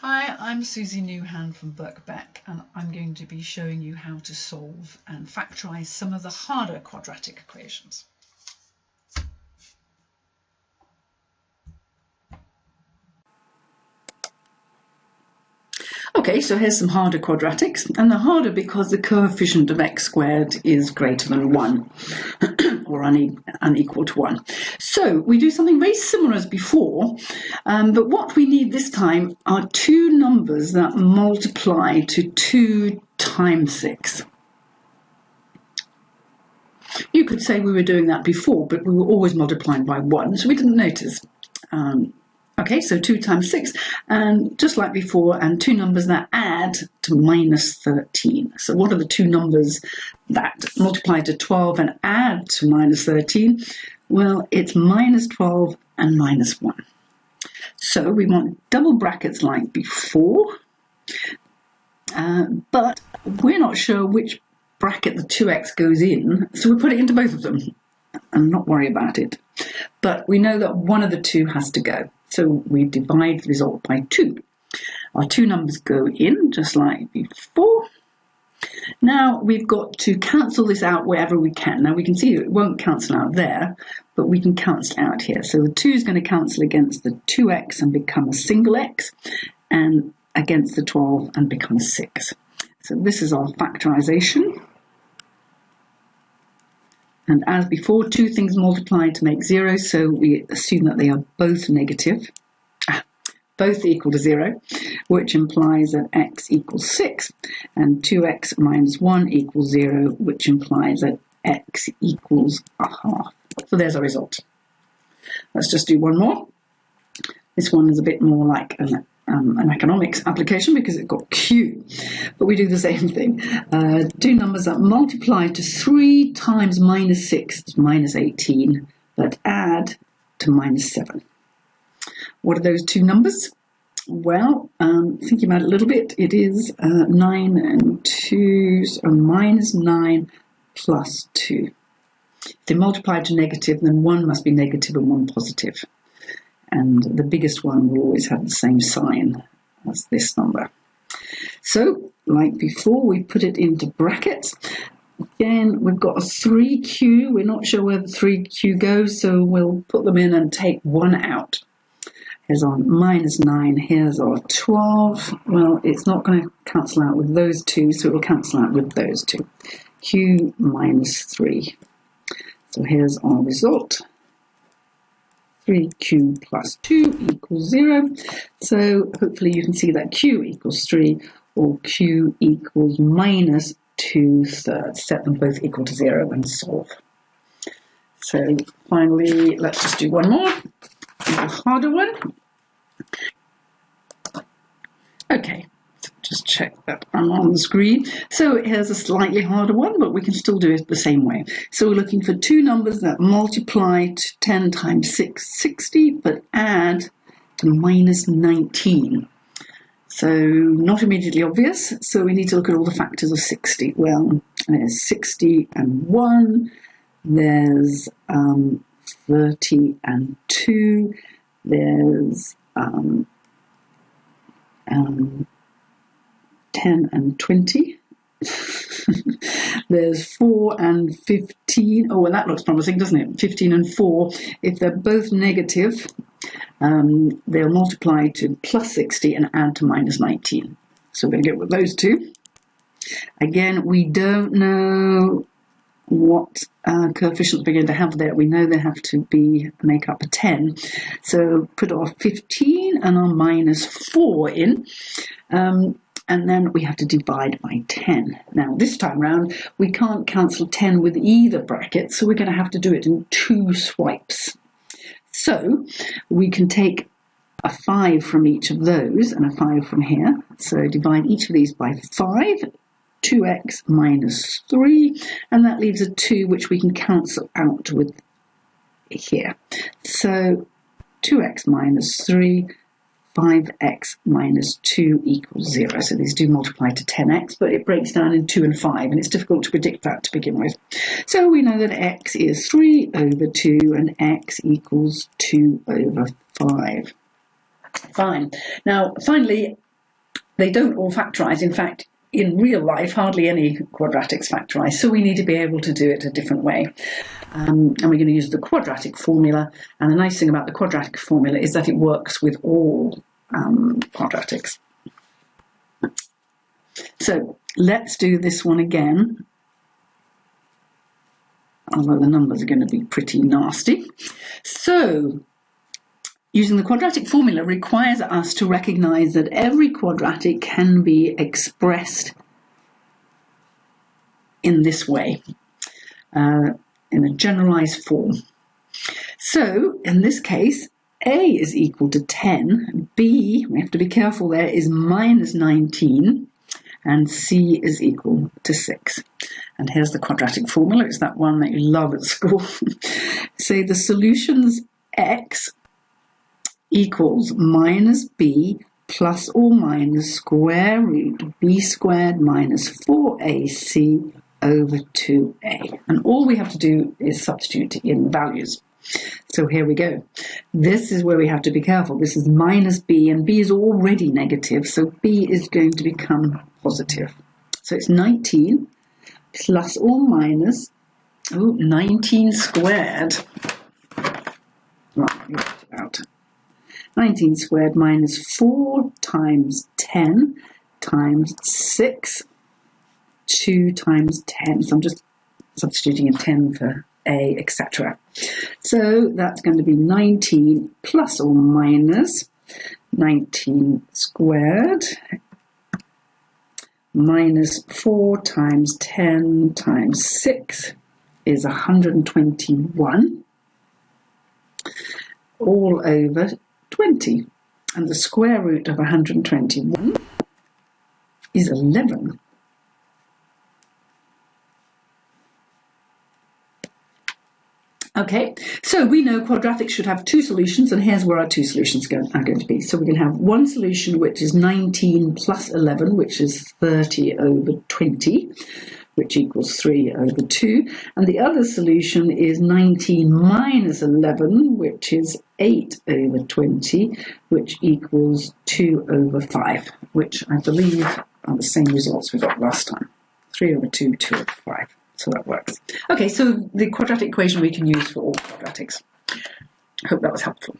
Hi, I'm Susie Newhan from Birkbeck, and I'm going to be showing you how to solve and factorise some of the harder quadratic equations. Okay, so here's some harder quadratics, and they're harder because the coefficient of x squared is greater than 1 or unequal to 1. So we do something very similar as before, but what we need this time are two numbers that multiply to 2 times 6. You could say we were doing that before, but we were always multiplying by 1, so we didn't notice. Okay, so 2 times 6, and just like before, and two numbers that add to minus 13. So what are the two numbers that multiply to 12 and add to minus 13? Well, it's minus 12 and minus 1. So we want double brackets like before, but we're not sure which bracket the 2x goes in, so we put it into both of them and not worry about it. But we know that one of the two has to go. So we divide the result by 2. Our two numbers go in, just like before. Now we've got to cancel this out wherever we can. Now we can see it won't cancel out there, but we can cancel out here. So the 2 is going to cancel against the 2x and become a single x, and against the 12 and become a 6. So this is our factorisation. And as before, two things multiply to make 0, so we assume that they are both negative, both equal to 0, which implies that x equals 6, and 2x minus 1 equals 0, which implies that x equals a half. So there's our result. Let's just do one more. This one is a bit more like an economics application because it's got q, but we do the same thing. Two numbers that multiply to 3 times minus 6 is minus 18, but add to minus 7. What are those two numbers? Well, thinking about it a little bit, it is 9 and 2, so minus 9 plus 2. If they multiply to negative, then one must be negative and one positive. And the biggest one will always have the same sign as this number. So, like before, we put it into brackets. Again, we've got a 3q. We're not sure where the 3q goes, so we'll put them in and take 1 out. Here's our minus 9. Here's our 12. Well, it's not going to cancel out with those two, so it will cancel out with those two. Q minus 3. So here's our result. 3q plus 2 equals 0. So hopefully you can see that q equals 3 or q equals minus 2/3. Set them both equal to 0 and solve. So finally, let's just do one more, a harder one. Okay. Just check that I'm on the screen. So here's a slightly harder one, but we can still do it the same way. So we're looking for two numbers that multiply to 10 times 6, 60, but add to minus 19. So not immediately obvious, so we need to look at all the factors of 60. Well, there's 60 and 1, there's 30 and 2, there's 10 and 20. There's 4 and 15. Oh, well, that looks promising, doesn't it? 15 and 4. If they're both negative, they'll multiply to plus 60 and add to minus 19. So we're going to get with those two. Again, we don't know what coefficients we're going to have there. We know they have to make up a 10. So put our 15 and our minus 4 in. And then we have to divide by 10. Now, this time round, we can't cancel 10 with either bracket, so we're going to have to do it in 2 swipes. So we can take a 5 from each of those and a 5 from here. So divide each of these by 5, 2x minus 3, and that leaves a 2, which we can cancel out with here. So 2x minus 3, 5x minus 2 equals 0. So these do multiply to 10x, but it breaks down in 2 and 5, and it's difficult to predict that to begin with. So we know that x is 3 over 2, and x equals 2 over 5. Fine. Now, finally, they don't all factorise. In fact, in real life, hardly any quadratics factorise, so we need to be able to do it a different way. And we're going to use the quadratic formula, and the nice thing about the quadratic formula is that it works with all quadratics. So let's do this one again, although the numbers are going to be pretty nasty. So using the quadratic formula requires us to recognise that every quadratic can be expressed in this way, in a generalised form. So in this case, A is equal to 10, B, we have to be careful there, is minus 19, and C is equal to 6. And here's the quadratic formula. It's that one that you love at school. So the solution's x equals minus b plus or minus square root b squared minus 4ac over 2a. And all we have to do is substitute in the values. So here we go. This is where we have to be careful. This is minus b, and b is already negative, so b is going to become positive. So it's 19 plus or minus 19 squared. Right, we worked it out. 19 squared minus 4 times 10 times 6, 2 times 10. So I'm just substituting a 10 for a, etc. So that's going to be 19 plus or minus 19 squared minus 4 times 10 times 6 is 121 all over 20. And the square root of 121 is 11. Okay, so we know quadratics should have two solutions, and here's where our two solutions are going to be. So we can have one solution which is 19 plus 11, which is 30 over 20, which equals 3 over 2. And the other solution is 19 minus 11, which is 8 over 20, which equals 2 over 5, which I believe are the same results we got last time. 3 over 2, 2 over 5. So that works. Okay, so the quadratic equation we can use for all quadratics. I hope that was helpful.